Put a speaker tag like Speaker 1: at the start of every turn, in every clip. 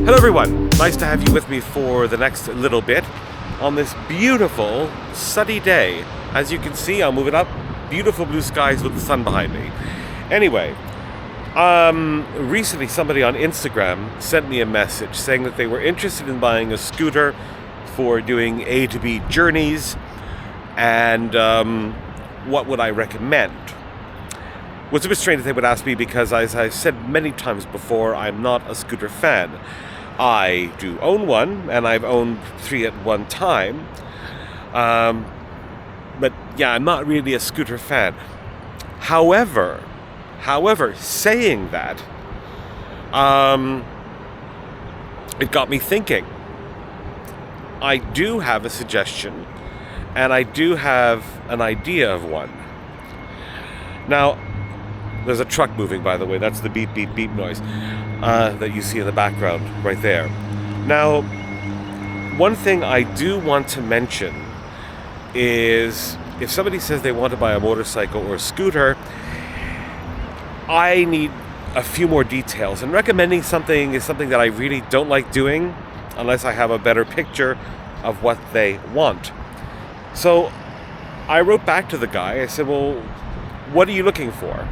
Speaker 1: Hello everyone, nice to have you with me for the next little bit on this beautiful sunny day. As you can see, I'll move it up, beautiful blue skies with the sun behind me. Anyway, recently somebody on Instagram sent me a message saying that they were interested in buying a scooter for doing A to B journeys and what would I recommend. What's a bit strange that they would ask me because, as I've said many times before, I'm not a scooter fan. I do own one, and I've owned 3 at one time. But yeah, I'm not really a scooter fan. However, saying that, it got me thinking. I do have a suggestion, and I do have an idea of one. Now, there's a truck moving, by the way. That's the beep, beep, beep noise that you see in the background right there. Now, one thing I do want to mention is if somebody says they want to buy a motorcycle or a scooter, I need a few more details. And recommending something is something that I really don't like doing unless I have a better picture of what they want. So I wrote back to the guy. I said, well, what are you looking for?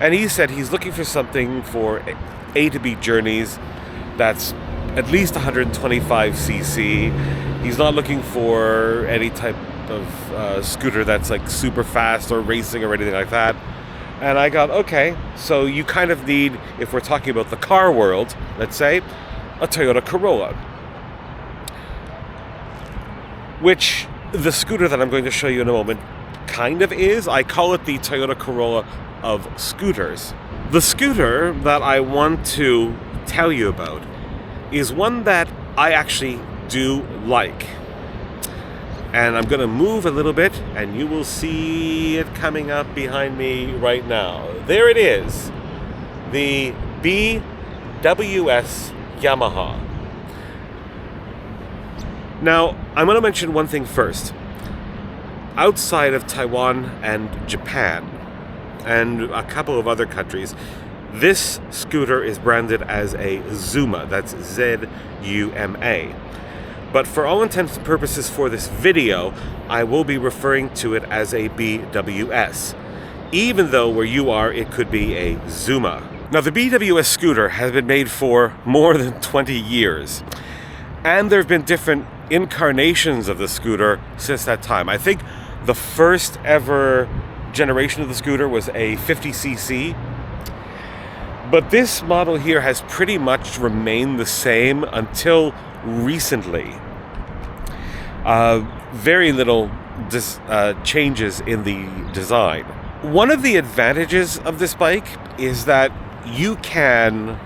Speaker 1: And he said he's looking for something for A to B journeys that's at least 125cc. He's not looking for any type of scooter that's like super fast or racing or anything like that. And I got, okay, so you kind of need, if we're talking about the car world, let's say, a Toyota Corolla. Which the scooter that I'm going to show you in a moment kind of is. I call it the Toyota Corolla of scooters. The scooter that I want to tell you about is one that I actually do like. And I'm going to move a little bit and you will see it coming up behind me right now. There it is. The BWS Yamaha. Now, I'm going to mention one thing first. Outside of Taiwan and Japan, and a couple of other countries, this scooter is branded as a Zuma. That's Z-U-M-A. But for all intents and purposes for this video, I will be referring to it as a BWS. Even though where you are, it could be a Zuma. Now, the BWS scooter has been made for more than 20 years. And there have been different incarnations of the scooter since that time. I think the first ever generation of the scooter was a 50cc, but this model here has pretty much remained the same until recently. Very little changes in the design. One of the advantages of this bike is that you can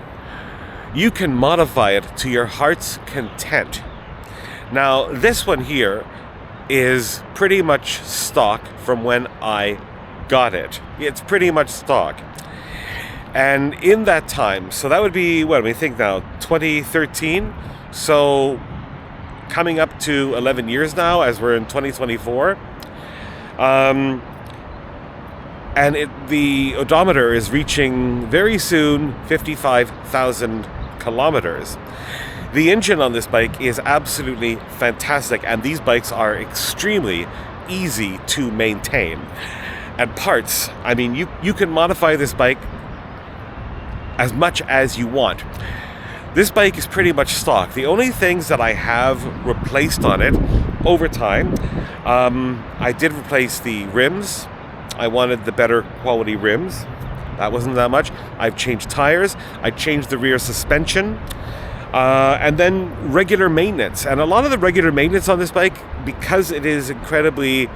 Speaker 1: modify it to your heart's content. Now, this one here is pretty much stock from when I got it. It's pretty much stock. And in that time, so that would be, what do we think now, 2013? So coming up to 11 years now as we're in 2024. And the odometer is reaching very soon 55,000 kilometers. The engine on this bike is absolutely fantastic, and these bikes are extremely easy to maintain. And parts, I mean, you can modify this bike as much as you want. This bike is pretty much stock. The only things that I have replaced on it over time, I did replace the rims. I wanted the better quality rims. That wasn't that much. I've changed tires. I changed the rear suspension. And then regular maintenance. And a lot of the regular maintenance on this bike, because it is incredibly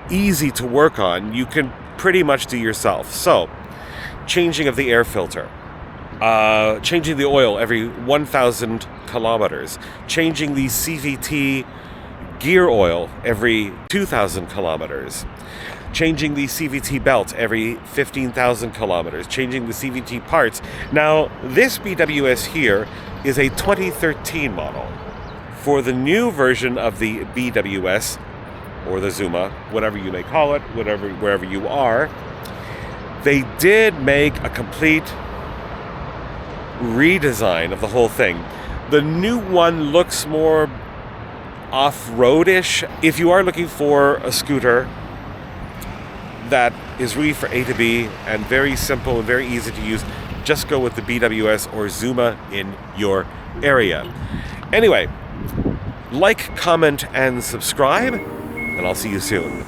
Speaker 1: easy to work on, you can pretty much do yourself. So, changing of the air filter, changing the oil every 1,000 kilometers, changing the CVT gear oil every 2,000 kilometers, changing the CVT belt every 15,000 kilometers, changing the CVT parts. Now, this BWS here is a 2013 model. For the new version of the BWS, or the Zuma, whatever you may call it, wherever you are, they did make a complete redesign of the whole thing. The new one looks more off-roadish. If you are looking for a scooter that is really for A to B and very simple and very easy to use, just go with the BWS or Zuma in your area. Anyway, like, comment, and subscribe, and I'll see you soon.